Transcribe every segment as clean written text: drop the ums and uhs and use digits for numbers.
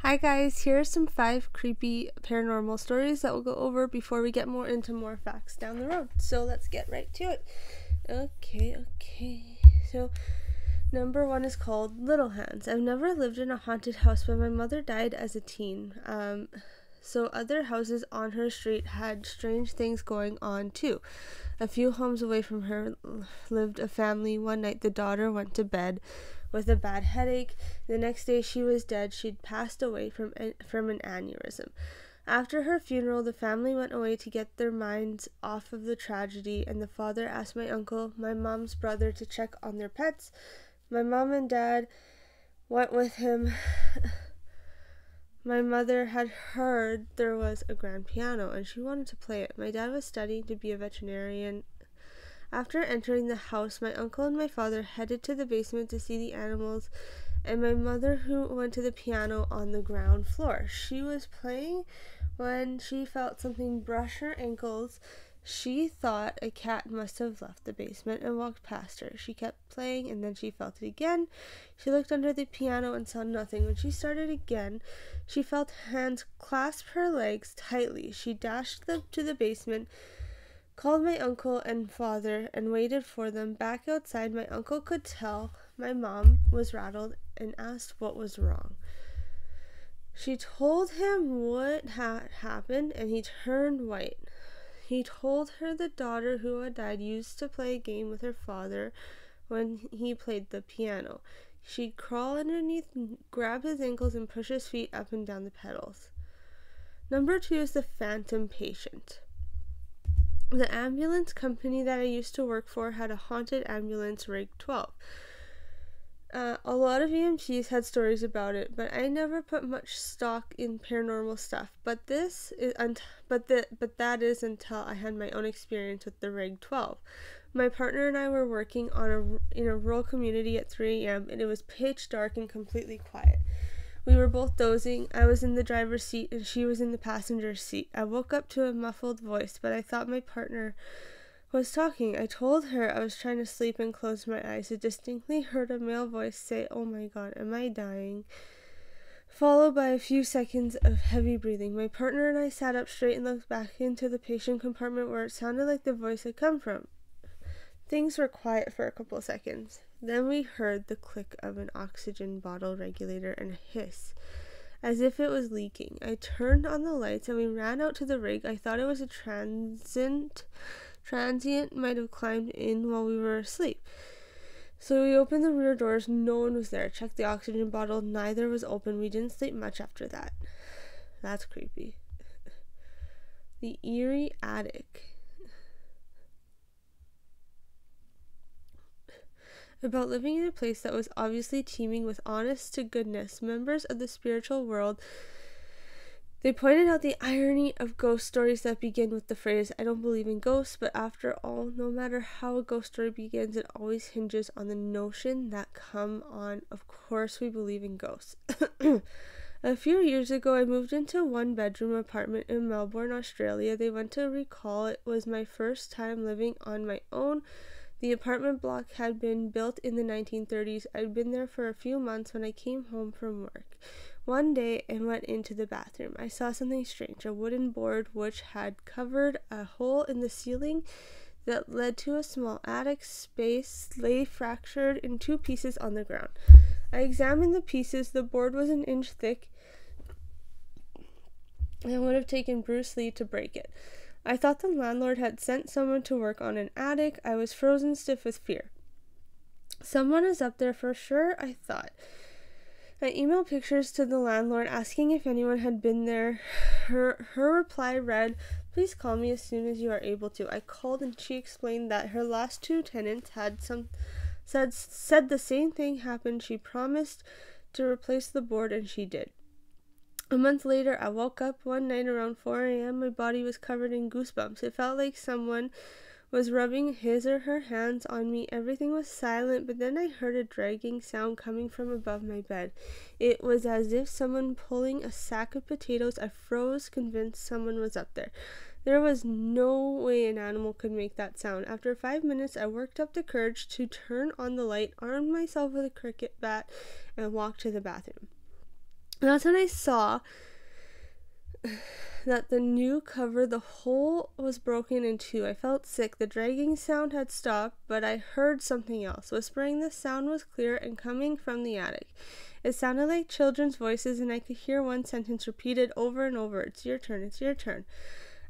Hi guys, here are some 5 creepy paranormal stories that we'll go over before we get more into more facts down the road. So let's get right to it. Okay. So number 1 is called Little Hands. I've never lived in a haunted house, but my mother died as a teen. So other houses on her street had strange things going on too. A few homes away from her lived a family. One night the daughter went to bed with a bad headache. The next day she was dead. She'd passed away from an aneurysm. After her funeral, the family went away to get their minds off of the tragedy, and the father asked my uncle, my mom's brother, to check on their pets. My mom and dad went with him. My mother had heard there was a grand piano and she wanted to play it. My dad was studying to be a veterinarian. After entering the house, my uncle and my father headed to the basement to see the animals, and my mother, who went to the piano on the ground floor. She was playing when she felt something brush her ankles. She thought a cat must have left the basement and walked past her. She kept playing and then she felt it again. She looked under the piano and saw nothing. When she started again, she felt hands clasp her legs tightly. She dashed to the basement, called my uncle and father, and waited for them. Back outside, my uncle could tell my mom was rattled and asked what was wrong. She told him what had happened and he turned white. He told her the daughter who had died used to play a game with her father when he played the piano. She'd crawl underneath, grab his ankles, and push his feet up and down the pedals. Number 2 is the phantom patient. The ambulance company that I used to work for had a haunted ambulance, Rig 12. A lot of EMTs had stories about it, but I never put much stock in paranormal stuff. But that is until I had my own experience with the Rig 12. My partner and I were working in a rural community at 3 a.m. and it was pitch dark and completely quiet. We were both dozing. I was in the driver's seat and she was in the passenger seat. I woke up to a muffled voice, but I thought my partner was talking. I told her I was trying to sleep and closed my eyes. I distinctly heard a male voice say, "Oh my God, am I dying?" Followed by a few seconds of heavy breathing. My partner and I sat up straight and looked back into the patient compartment where it sounded like the voice had come from. Things were quiet for a couple of seconds. Then we heard the click of an oxygen bottle regulator and a hiss, as if it was leaking. I turned on the lights and we ran out to the rig. I thought it was a transient might have climbed in while we were asleep. So we opened the rear doors. No one was there. Checked the oxygen bottle. Neither was open. We didn't sleep much after that. That's creepy. The eerie attic. About living in a place that was obviously teeming with honest to goodness members of the spiritual world. They pointed out the irony of ghost stories that begin with the phrase, "I don't believe in ghosts," but after all, no matter how a ghost story begins, it always hinges on the notion that, come on, of course we believe in ghosts. A few years ago, I moved into a 1-bedroom apartment in Melbourne, Australia. They went to recall it was my first time living on my own. The apartment block had been built in the 1930s. I'd been there for a few months when I came home from work. One day I went into the bathroom. I saw something strange. A wooden board which had covered a hole in the ceiling that led to a small attic space lay fractured in 2 pieces on the ground. I examined the pieces. The board was an inch thick and it would have taken Bruce Lee to break it. I thought the landlord had sent someone to work on an attic. I was frozen stiff with fear. Someone is up there for sure, I thought. I emailed pictures to the landlord asking if anyone had been there. Her reply read, "Please call me as soon as you are able to." I called and she explained that her last 2 tenants had said the same thing happened. She promised to replace the board and she did. A month later, I woke up one night around 4 a.m. My body was covered in goosebumps. It felt like someone was rubbing his or her hands on me. Everything was silent, but then I heard a dragging sound coming from above my bed. It was as if someone pulling a sack of potatoes. I froze, convinced someone was up there. There was no way an animal could make that sound. After 5 minutes, I worked up the courage to turn on the light, armed myself with a cricket bat, and walked to the bathroom. And that's when I saw that the new cover, the hole was broken in two. I felt sick. The dragging sound had stopped, but I heard something else. Whispering, the sound was clear and coming from the attic. It sounded like children's voices, and I could hear one sentence repeated over and over. It's your turn, it's your turn.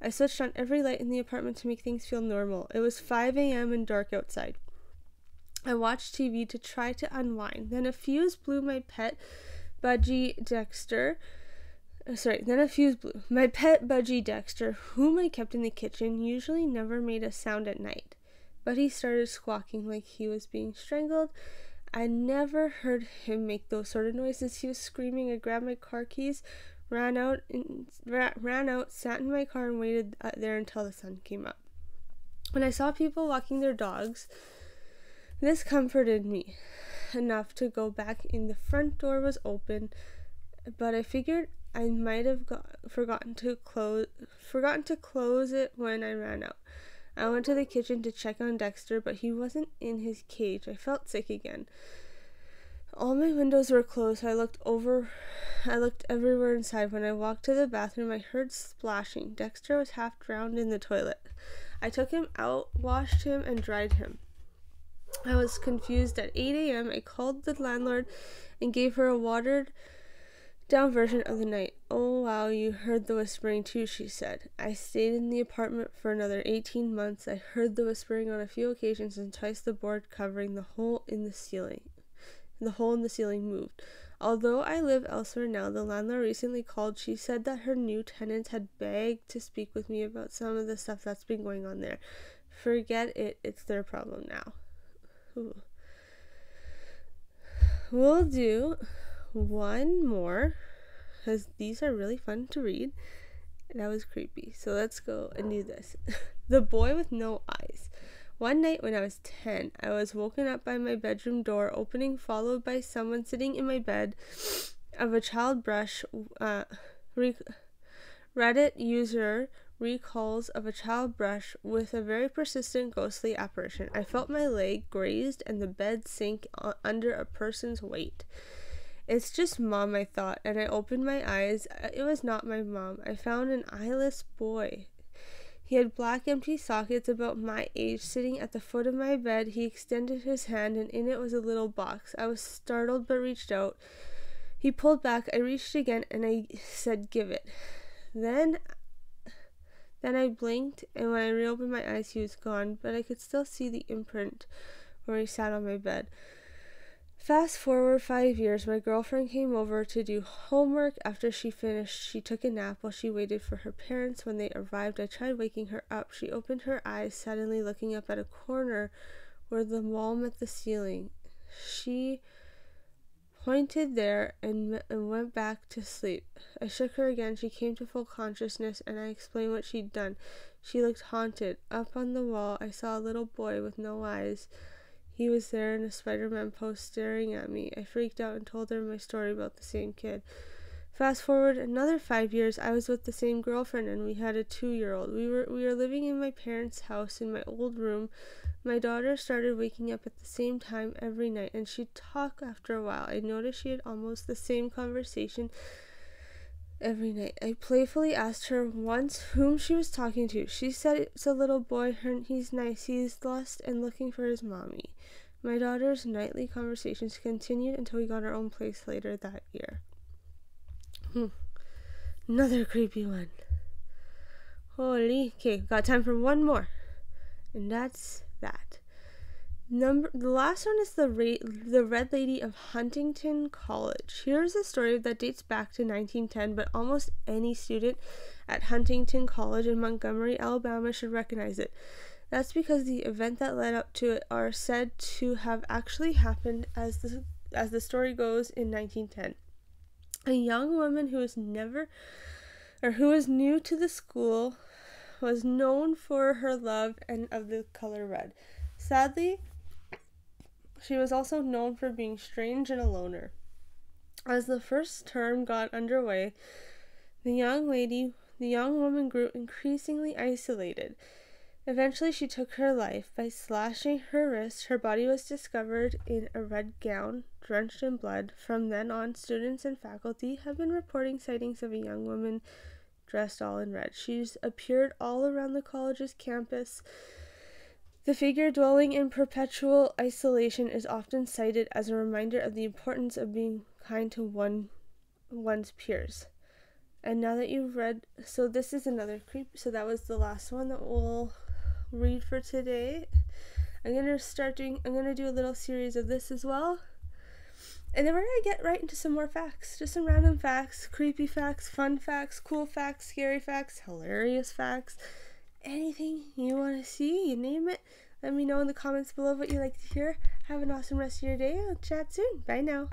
I switched on every light in the apartment to make things feel normal. It was 5 a.m. and dark outside. I watched TV to try to unwind. Then a fuse blew. My pet budgie Dexter, whom I kept in the kitchen, usually never made a sound at night. But he started squawking like he was being strangled. I never heard him make those sort of noises. He was screaming. I grabbed my car keys, ran out, sat in my car, and waited there until the sun came up. When I saw people walking their dogs, this comforted me enough to go back in. The front door was open, but I figured I might have forgotten to close it when I ran out. I went to the kitchen to check on Dexter, but he wasn't in his cage. I felt sick again. All my windows were closed, so I looked everywhere inside. When I walked to the bathroom, I heard splashing. Dexter was half drowned in the toilet. I took him out, washed him, and dried him. I was confused. At 8 a.m., I called the landlord and gave her a watered down version of the night. Oh wow, you heard the whispering too, she said. I stayed in the apartment for another 18 months. I heard the whispering on a few occasions, and twice the board covering the hole in the ceiling moved. Although I live elsewhere now, the landlord recently called. She said that her new tenants had begged to speak with me about some of the stuff that's been going on there. Forget it, it's their problem now. Ooh. We'll do one more, because these are really fun to read. That was creepy. So let's go and do this. The boy with no eyes. One night when I was 10, I was woken up by my bedroom door opening, followed by someone sitting in my bed of a child brush. Reddit user recalls of a child brush with a very persistent ghostly apparition. I felt my leg grazed and the bed sink under a person's weight. It's just Mom, I thought, and I opened my eyes. It was not my mom. I found an eyeless boy. He had black empty sockets about my age sitting at the foot of my bed. He extended his hand, and in it was a little box. I was startled but reached out. He pulled back. I reached again, and I said, "Give it." Then I blinked, and when I reopened my eyes, he was gone, but I could still see the imprint where he sat on my bed. Fast forward 5 years, my girlfriend came over to do homework. After she finished, she took a nap while she waited for her parents. When they arrived, I tried waking her up. She opened her eyes, suddenly looking up at a corner where the wall met the ceiling. She pointed there and went back to sleep. I shook her again. She came to full consciousness, and I explained what she'd done. She looked haunted. Up on the wall, I saw a little boy with no eyes. He was there in a Spider-Man pose staring at me. I freaked out and told her my story about the same kid. Fast forward another 5 years, I was with the same girlfriend, and we had a 2-year-old. We were living in my parents' house in my old room. My daughter started waking up at the same time every night, and she'd talk after a while. I noticed she had almost the same conversation every night. I playfully asked her once whom she was talking to. She said it's a little boy. He's nice. He's lost and looking for his mommy. My daughter's nightly conversations continued until we got our own place later that year. Another creepy one. Holy. Okay, got time for one more. And that's that. The last one is the Red Lady of Huntington College. Here's a story that dates back to 1910, but almost any student at Huntington College in Montgomery, Alabama should recognize it. That's because the event that led up to it are said to have actually happened as the story goes in 1910. A young woman who was new to the school was known for her love and of the color red. Sadly, she was also known for being strange and a loner. As the first term got underway, the young woman grew increasingly isolated. Eventually, she took her life by slashing her wrist. Her body was discovered in a red gown, drenched in blood. From then on, students and faculty have been reporting sightings of a young woman dressed all in red. She's appeared all around the college's campus. The figure, dwelling in perpetual isolation, is often cited as a reminder of the importance of being kind to one's peers. And now that you've read, so this is another creep. So that was the last one that we'll read for today. I'm gonna do a little series of this as well. And then we're gonna get right into some more facts. Just some random facts, creepy facts, fun facts, cool facts, scary facts, hilarious facts. Anything you want to see, you name it. Let me know in the comments below what you like to hear. Have an awesome rest of your day. I'll chat soon. Bye now.